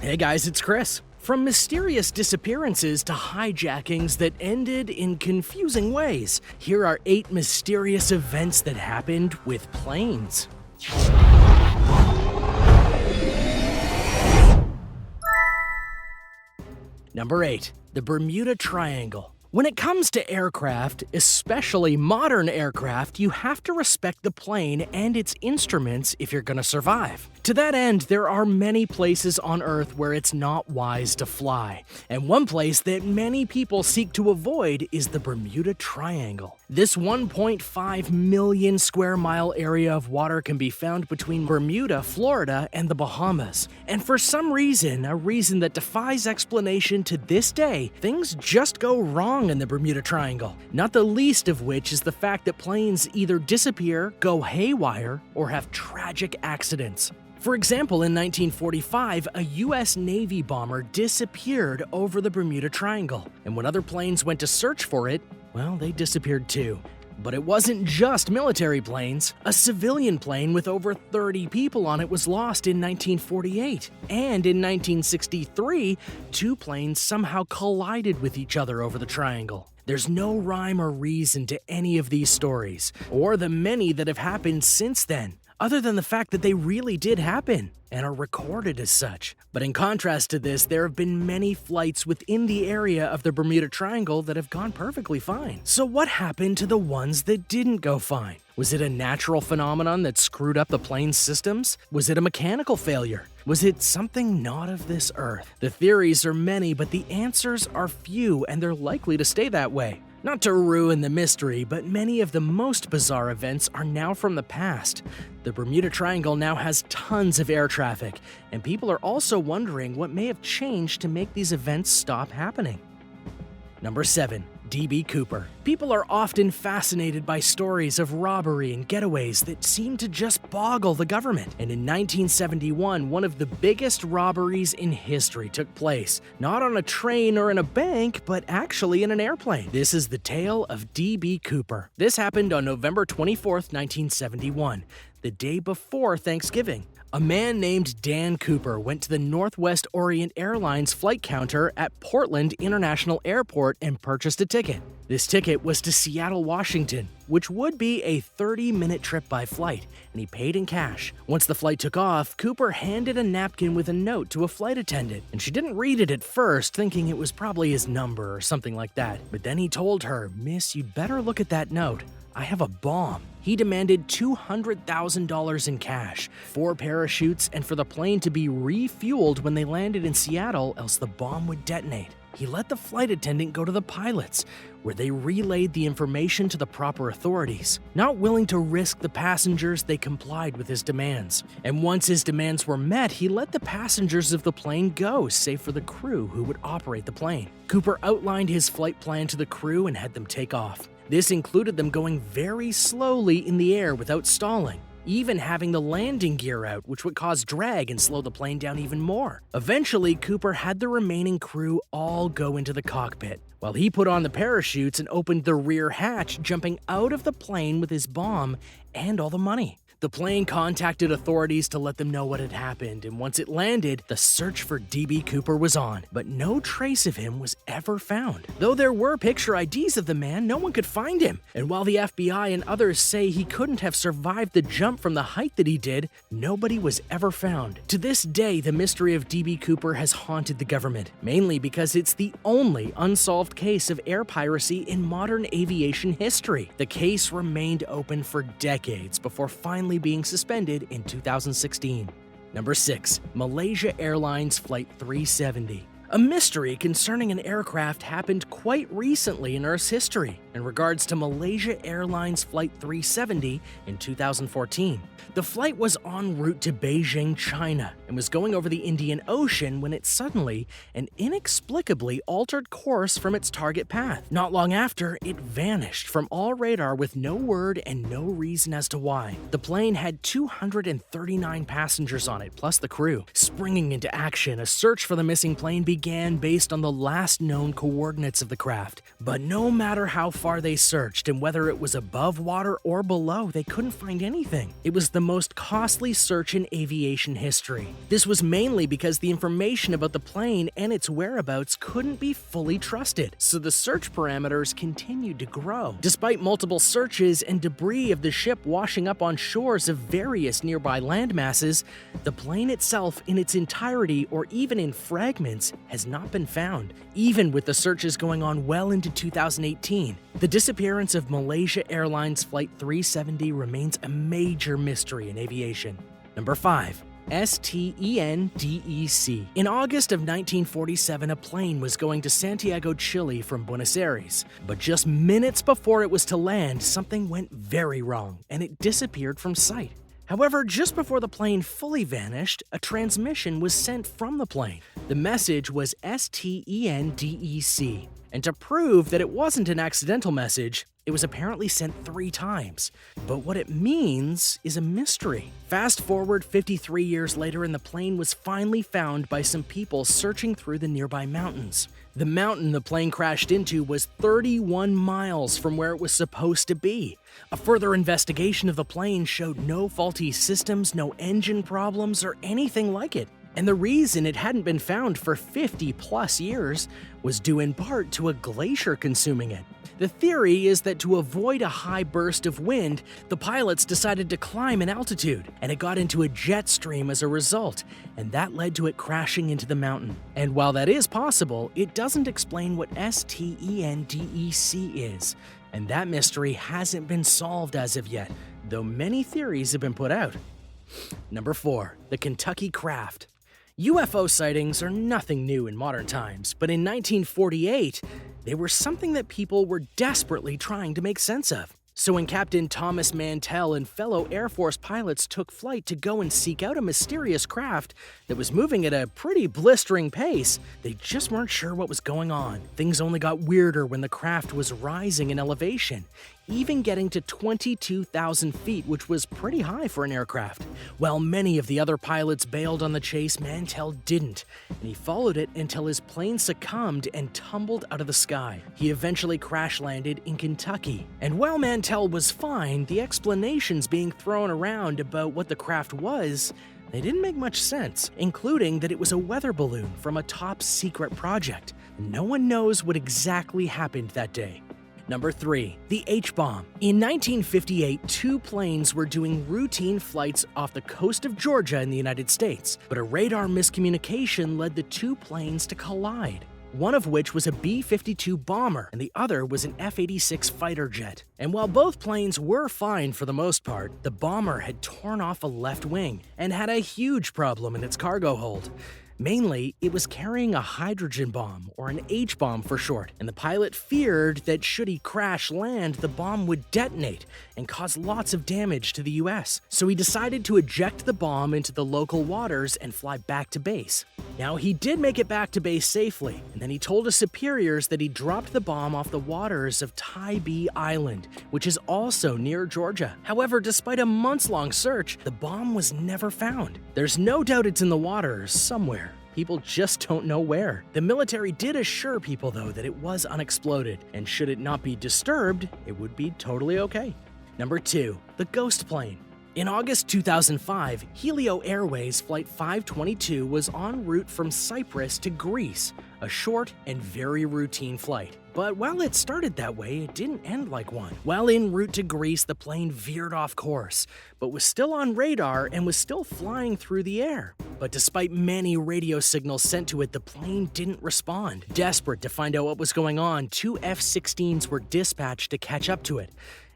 Hey guys, it's Chris. From mysterious disappearances to hijackings that ended in confusing ways, here are 8 mysterious events that happened with planes. Number 8. The Bermuda Triangle. When it comes to aircraft, especially modern aircraft, you have to respect the plane and its instruments if you're gonna survive. To that end, there are many places on Earth where it's not wise to fly, and one place that many people seek to avoid is the Bermuda Triangle. This 1.5 million square mile area of water can be found between Bermuda, Florida, and the Bahamas. And for some reason, a reason that defies explanation to this day, things just go wrong in the Bermuda Triangle, not the least of which is the fact that planes either disappear, go haywire, or have tragic accidents. For example, in 1945, a US Navy bomber disappeared over the Bermuda Triangle, and when other planes went to search for it, well, they disappeared too. But it wasn't just military planes. A civilian plane with over 30 people on it was lost in 1948. And in 1963, 2 planes somehow collided with each other over the triangle. There's no rhyme or reason to any of these stories, or the many that have happened since then, other than the fact that they really did happen and are recorded as such. But in contrast to this, there have been many flights within the area of the Bermuda Triangle that have gone perfectly fine. So what happened to the ones that didn't go fine? Was it a natural phenomenon that screwed up the plane's systems? Was it a mechanical failure? Was it something not of this earth? The theories are many, but the answers are few, and they're likely to stay that way. Not to ruin the mystery, but many of the most bizarre events are now from the past. The Bermuda Triangle now has tons of air traffic, and people are also wondering what may have changed to make these events stop happening. Number 7. D.B. Cooper. People are often fascinated by stories of robbery and getaways that seem to just boggle the government. And in 1971, one of the biggest robberies in history took place, not on a train or in a bank, but actually in an airplane. This is the tale of D.B. Cooper. This happened on November 24th, 1971, the day before Thanksgiving. A man named Dan Cooper went to the Northwest Orient Airlines flight counter at Portland International Airport and purchased a ticket. This ticket was to Seattle, Washington, which would be a 30-minute trip by flight, and he paid in cash. Once the flight took off, Cooper handed a napkin with a note to a flight attendant, and she didn't read it at first, thinking it was probably his number or something like that. But then he told her, "Miss, you'd better look at that note. I have a bomb." He demanded $200,000 in cash, 4 parachutes, and for the plane to be refueled when they landed in Seattle, else the bomb would detonate. He let the flight attendant go to the pilots, where they relayed the information to the proper authorities. Not willing to risk the passengers, they complied with his demands. And once his demands were met, he let the passengers of the plane go, save for the crew who would operate the plane. Cooper outlined his flight plan to the crew and had them take off. This included them going very slowly in the air without stalling, even having the landing gear out, which would cause drag and slow the plane down even more. Eventually, Cooper had the remaining crew all go into the cockpit, while he put on the parachutes and opened the rear hatch, jumping out of the plane with his bomb and all the money. The plane contacted authorities to let them know what had happened, and once it landed, the search for D.B. Cooper was on, but no trace of him was ever found. Though there were picture IDs of the man, no one could find him, and while the FBI and others say he couldn't have survived the jump from the height that he did, nobody was ever found. To this day, the mystery of D.B. Cooper has haunted the government, mainly because it's the only unsolved case of air piracy in modern aviation history. The case remained open for decades before finally being suspended in 2016. Number 6. Malaysia Airlines Flight 370. A mystery concerning an aircraft happened quite recently in Earth's history in regards to Malaysia Airlines Flight 370 in 2014. The flight was en route to Beijing, China, and was going over the Indian Ocean when it suddenly and inexplicably altered course from its target path. Not long after, it vanished from all radar with no word and no reason as to why. The plane had 239 passengers on it, plus the crew. Springing into action, a search for the missing plane began based on the last known coordinates of the craft. But no matter how far far they searched, and whether it was above water or below, they couldn't find anything. It was the most costly search in aviation history. This was mainly because the information about the plane and its whereabouts couldn't be fully trusted, so the search parameters continued to grow. Despite multiple searches and debris of the ship washing up on shores of various nearby landmasses, the plane itself in its entirety or even in fragments has not been found, even with the searches going on well into 2018. The disappearance of Malaysia Airlines Flight 370 remains a major mystery in aviation. Number 5. STENDEC. In August of 1947, a plane was going to Santiago, Chile from Buenos Aires. But just minutes before it was to land, something went very wrong, and it disappeared from sight. However, just before the plane fully vanished, a transmission was sent from the plane. The message was STENDEC. And to prove that it wasn't an accidental message, it was apparently sent 3 times. But what it means is a mystery. Fast forward 53 years later, and the plane was finally found by some people searching through the nearby mountains. The mountain the plane crashed into was 31 miles from where it was supposed to be. A further investigation of the plane showed no faulty systems, no engine problems, or anything like it. And the reason it hadn't been found for 50+ years was due in part to a glacier consuming it. The theory is that to avoid a high burst of wind, the pilots decided to climb in altitude, and it got into a jet stream as a result, and that led to it crashing into the mountain. And while that is possible, it doesn't explain what STENDEC is, and that mystery hasn't been solved as of yet, though many theories have been put out. Number 4. The Kentucky Craft. UFO sightings are nothing new in modern times, but in 1948, they were something that people were desperately trying to make sense of. So when Captain Thomas Mantell and fellow Air Force pilots took flight to go and seek out a mysterious craft that was moving at a pretty blistering pace, they just weren't sure what was going on. Things only got weirder when the craft was rising in elevation, even getting to 22,000 feet, which was pretty high for an aircraft. While many of the other pilots bailed on the chase, Mantell didn't, and he followed it until his plane succumbed and tumbled out of the sky. He eventually crash-landed in Kentucky. And while Mantell was fine, the explanations being thrown around about what the craft was, they didn't make much sense, including that it was a weather balloon from a top-secret project. No one knows what exactly happened that day. Number 3. The H-bomb. In 1958, 2 planes were doing routine flights off the coast of Georgia in the United States, but a radar miscommunication led the 2 planes to collide. One of which was a B-52 bomber, and the other was an F-86 fighter jet. And while both planes were fine for the most part, the bomber had torn off a left wing and had a huge problem in its cargo hold. Mainly, it was carrying a hydrogen bomb, or an H-bomb for short, and the pilot feared that should he crash land, the bomb would detonate and cause lots of damage to the US. So he decided to eject the bomb into the local waters and fly back to base. Now, he did make it back to base safely, and then he told his superiors that he dropped the bomb off the waters of Tybee Island, which is also near Georgia. However, despite a months-long search, the bomb was never found. There's no doubt it's in the waters somewhere. People just don't know where. The military did assure people, though, that it was unexploded, and should it not be disturbed, it would be totally okay. Number 2. The Ghost Plane. In August 2005, Helio Airways Flight 522 was en route from Cyprus to Greece, a short and very routine flight. But while it started that way, it didn't end like one. While en route to Greece, the plane veered off course, but was still on radar and was still flying through the air. But despite many radio signals sent to it, the plane didn't respond. Desperate to find out what was going on, 2 F-16s were dispatched to catch up to it,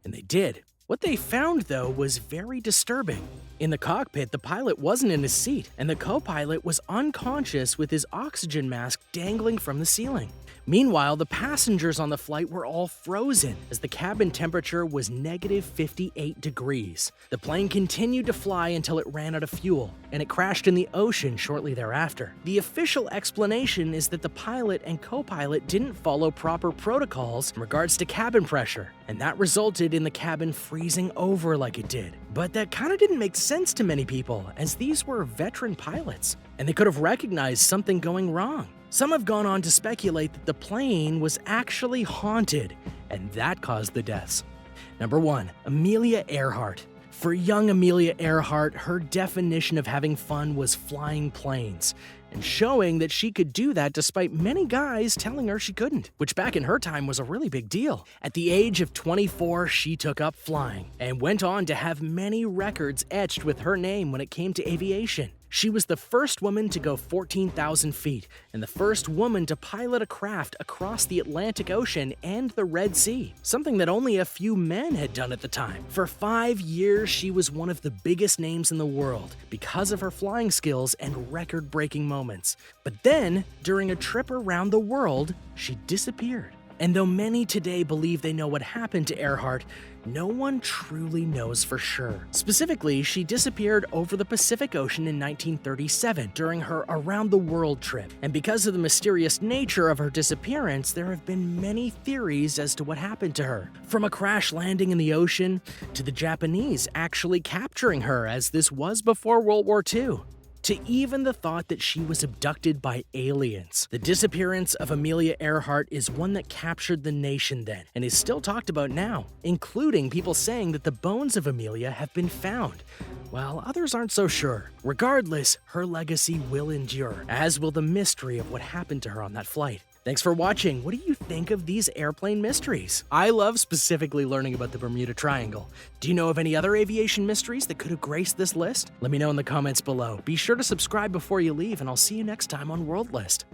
and they did. What they found, though, was very disturbing. In the cockpit, the pilot wasn't in his seat, and the co-pilot was unconscious with his oxygen mask dangling from the ceiling. Meanwhile, the passengers on the flight were all frozen, as the cabin temperature was negative 58 degrees. The plane continued to fly until it ran out of fuel, and it crashed in the ocean shortly thereafter. The official explanation is that the pilot and co-pilot didn't follow proper protocols in regards to cabin pressure, and that resulted in the cabin freezing over like it did. But that kind of didn't make sense to many people, as these were veteran pilots, and they could have recognized something going wrong. Some have gone on to speculate that the plane was actually haunted, and that caused the deaths. Number 1. Amelia Earhart. For young Amelia Earhart, her definition of having fun was flying planes, and showing that she could do that despite many guys telling her she couldn't, which back in her time was a really big deal. At the age of 24, she took up flying, and went on to have many records etched with her name when it came to aviation. She was the first woman to go 14,000 feet, and the first woman to pilot a craft across the Atlantic Ocean and the Red Sea, something that only a few men had done at the time. For 5 years, she was one of the biggest names in the world because of her flying skills and record-breaking moments. But then, during a trip around the world, she disappeared. And though many today believe they know what happened to Earhart, no one truly knows for sure. Specifically, she disappeared over the Pacific Ocean in 1937 during her around-the-world trip. And because of the mysterious nature of her disappearance, there have been many theories as to what happened to her. From a crash landing in the ocean, to the Japanese actually capturing her, as this was before World War II. To even the thought that she was abducted by aliens. The disappearance of Amelia Earhart is one that captured the nation then, and is still talked about now, including people saying that the bones of Amelia have been found, while others aren't so sure. Regardless, her legacy will endure, as will the mystery of what happened to her on that flight. Thanks for watching. What do you think of these airplane mysteries? I love specifically learning about the Bermuda Triangle. Do you know of any other aviation mysteries that could have graced this list? Let me know in the comments below. Be sure to subscribe before you leave, and I'll see you next time on World List.